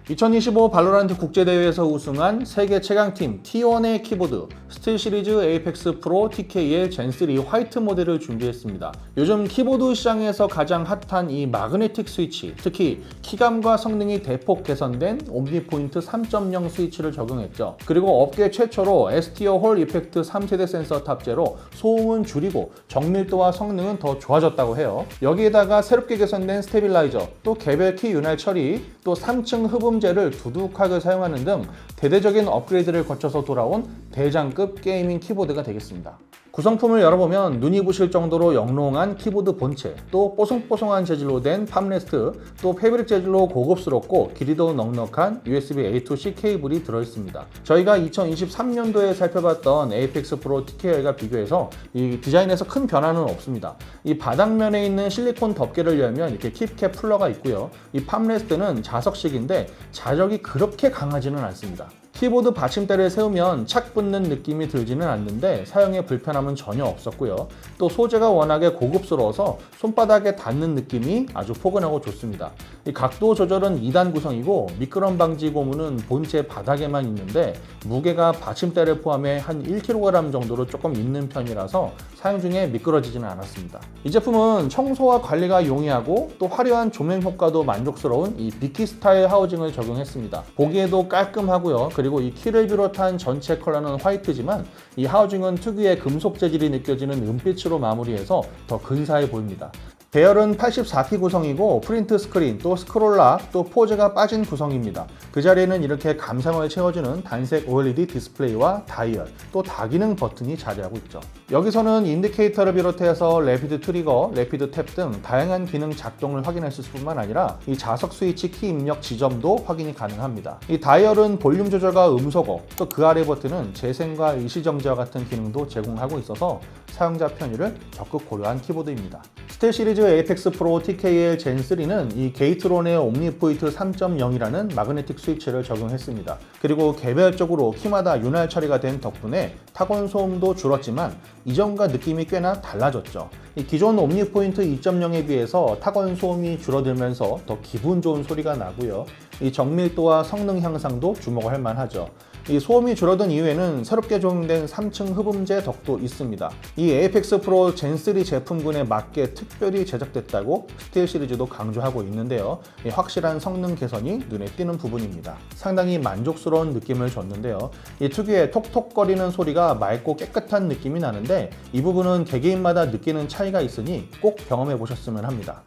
2025 발로란트 국제대회에서 우승한 세계 최강팀 T1의 키보드 스틸시리즈 에이펙스 프로 TKL 젠3 화이트 모델을 준비했습니다. 요즘 키보드 시장에서 가장 핫한 이 마그네틱 스위치, 특히 키감과 성능이 대폭 개선된 옴니포인트 3.0 스위치를 적용했죠. 그리고 업계 최초로 S티어 홀 이펙트 3세대 센서 탑재로 소음은 줄이고 정밀도와 성능은 더 좋아졌다고 해요. 여기에다가 새롭게 개선된 스테빌라이저, 또 개별 키 윤활 처리, 또 3층 흡음재를 두둑하게 사용하는 등 대대적인 업그레이드를 거쳐서 돌아온 대장급 게이밍 키보드가 되겠습니다. 구성품을 열어보면 눈이 부실 정도로 영롱한 키보드 본체, 또 뽀송뽀송한 재질로 된 팜레스트, 또 패브릭 재질로 고급스럽고 길이도 넉넉한 USB A2C 케이블이 들어있습니다. 저희가 2023년도에 살펴봤던 에이펙스 프로 TKL과 비교해서 이 디자인에서 큰 변화는 없습니다. 이 바닥면에 있는 실리콘 덮개를 열면 이렇게 킵캡 풀러가 있고요. 이 팜레스트는 자석식인데 자력이 그렇게 강하지는 않습니다. 키보드 받침대를 세우면 착 붙는 느낌이 들지는 않는데 사용에 불편함은 전혀 없었고요. 또 소재가 워낙에 고급스러워서 손바닥에 닿는 느낌이 아주 포근하고 좋습니다. 이 각도 조절은 2단 구성이고 미끄럼 방지 고무는 본체 바닥에만 있는데 무게가 받침대를 포함해 한 1kg 정도로 조금 있는 편이라서 사용 중에 미끄러지지는 않았습니다. 이 제품은 청소와 관리가 용이하고 또 화려한 조명 효과도 만족스러운 이 비키 스타일 하우징을 적용했습니다. 보기에도 깔끔하고요. 그리고 이 키를 비롯한 전체 컬러는 화이트지만 이 하우징은 특유의 금속 재질이 느껴지는 은빛으로 마무리해서 더 근사해 보입니다. 배열은 84P 구성이고 프린트 스크린, 또 스크롤락, 또 포즈가 빠진 구성입니다. 그 자리에는 이렇게 감상을 채워주는 단색 OLED 디스플레이와 다이얼, 또 다기능 버튼이 자리하고 있죠. 여기서는 인디케이터를 비롯해서 래피드 트리거, 래피드 탭 등 다양한 기능 작동을 확인하실 뿐만 아니라 이 자석 스위치 키 입력 지점도 확인이 가능합니다. 이 다이얼은 볼륨 조절과 음소거, 또 그 아래 버튼은 재생과 일시정지와 같은 기능도 제공하고 있어서 사용자 편의를 적극 고려한 키보드입니다. 스틸 시리즈 에이펙스 프로 TKL 젠3는 이 게이트론의 옴니포인트 3.0이라는 마그네틱 스위치를 적용했습니다. 그리고 개별적으로 키마다 윤활 처리가 된 덕분에 타건 소음도 줄었지만 이전과 느낌이 꽤나 달라졌죠. 이 기존 옴니포인트 2.0에 비해서 타건 소음이 줄어들면서 더 기분 좋은 소리가 나고요. 이 정밀도와 성능 향상도 주목할 만하죠. 이 소음이 줄어든 이후에는 새롭게 적용된 3층 흡음재 덕도 있습니다. 이 에이펙스 프로 젠3 제품군에 맞게 특별히 제작됐다고 스틸 시리즈도 강조하고 있는데요. 이 확실한 성능 개선이 눈에 띄는 부분입니다. 상당히 만족스러운 느낌을 줬는데요. 이 특유의 톡톡거리는 소리가 맑고 깨끗한 느낌이 나는데 이 부분은 개개인마다 느끼는 차이가 있으니 꼭 경험해 보셨으면 합니다.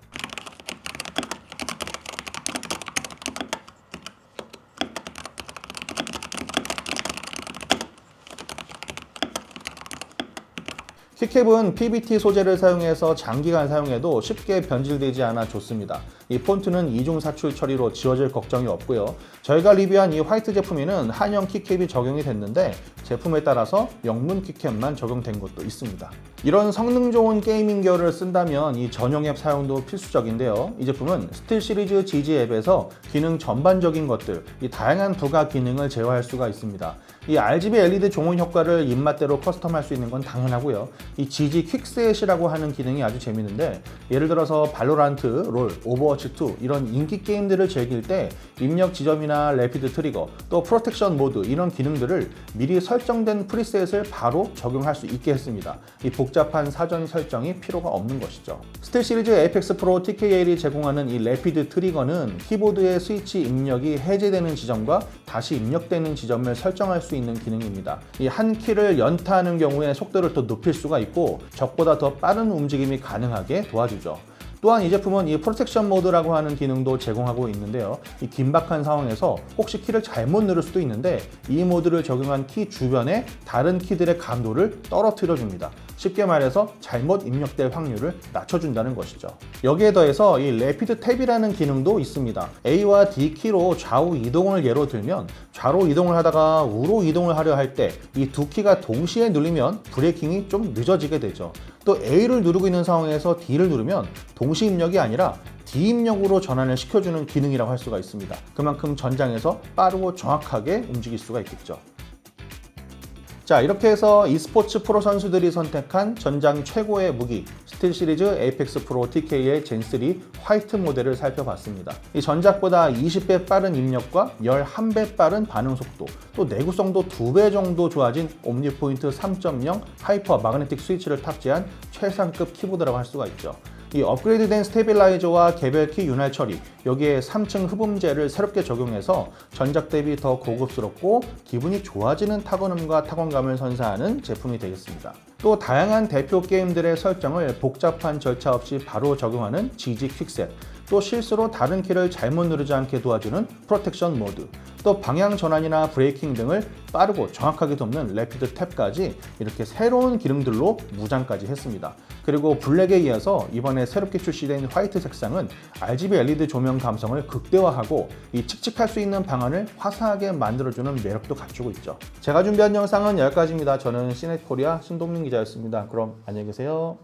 키캡은 PBT 소재를 사용해서 장기간 사용해도 쉽게 변질되지 않아 좋습니다. 이 폰트는 이중 사출 처리로 지워질 걱정이 없고요. 저희가 리뷰한 이 화이트 제품에는 한형 키캡이 적용이 됐는데 제품에 따라서 영문 키캡만 적용된 것도 있습니다. 이런 성능 좋은 게이밍 기어를 쓴다면 이 전용 앱 사용도 필수적인데요. 이 제품은 스틸 시리즈 GG 앱에서 기능 전반적인 것들, 이 다양한 부가 기능을 제어할 수가 있습니다. 이 RGB LED 종은 효과를 입맛대로 커스텀할 수 있는 건 당연하고요. 이 GG 퀵셋이라고 하는 기능이 아주 재밌는데 예를 들어서 발로란트, 롤, 오버워치2 이런 인기 게임들을 즐길 때 입력 지점이나 래피드 트리거, 또 프로텍션 모드 이런 기능들을 미리 설정된 프리셋을 바로 적용할 수 있게 했습니다. 이 복잡한 사전 설정이 필요가 없는 것이죠. 스틸 시리즈 에이펙스 프로 TKL이 제공하는 이 래피드 트리거는 키보드의 스위치 입력이 해제되는 지점과 다시 입력되는 지점을 설정할 수 있는 기능입니다. 이 한 키를 연타하는 경우에 속도를 더 높일 수가 있고 적보다 더 빠른 움직임이 가능하게 도와주죠. 또한 이 제품은 이 프로텍션 모드라고 하는 기능도 제공하고 있는데요. 이 긴박한 상황에서 혹시 키를 잘못 누를 수도 있는데 이 모드를 적용한 키 주변에 다른 키들의 감도를 떨어뜨려 줍니다. 쉽게 말해서 잘못 입력될 확률을 낮춰준다는 것이죠. 여기에 더해서 이 래피드 탭이라는 기능도 있습니다. A와 D 키로 좌우 이동을 예로 들면 좌로 이동을 하다가 우로 이동을 하려 할 때 이 두 키가 동시에 눌리면 브레이킹이 좀 늦어지게 되죠. 또 A를 누르고 있는 상황에서 D를 누르면 동시 입력이 아니라 D 입력으로 전환을 시켜주는 기능이라고 할 수가 있습니다. 그만큼 전장에서 빠르고 정확하게 움직일 수가 있겠죠. 자, 이렇게 해서 e스포츠 프로 선수들이 선택한 전장 최고의 무기 스틸시리즈 에이펙스 프로 TK의 젠3 화이트 모델을 살펴봤습니다. 이 전작보다 20배 빠른 입력과 11배 빠른 반응 속도, 또 내구성도 2배 정도 좋아진 옴니포인트 3.0 하이퍼 마그네틱 스위치를 탑재한 최상급 키보드라고 할 수가 있죠. 이 업그레이드된 스테빌라이저와 개별키 윤활 처리, 여기에 3층 흡음재를 새롭게 적용해서 전작 대비 더 고급스럽고 기분이 좋아지는 타건음과 타건감을 선사하는 제품이 되겠습니다. 또 다양한 대표 게임들의 설정을 복잡한 절차 없이 바로 적용하는 GG 퀵셋, 또 실수로 다른 키를 잘못 누르지 않게 도와주는 프로텍션 모드, 또 방향 전환이나 브레이킹 등을 빠르고 정확하게 돕는 래피드 탭까지 이렇게 새로운 기능들로 무장까지 했습니다. 그리고 블랙에 이어서 이번에 새롭게 출시된 화이트 색상은 RGB LED 조명 감성을 극대화하고 이 칙칙할 수 있는 방안을 화사하게 만들어주는 매력도 갖추고 있죠. 제가 준비한 영상은 여기까지입니다. 저는 시넷코리아 신동민 기자였습니다. 그럼 안녕히 계세요.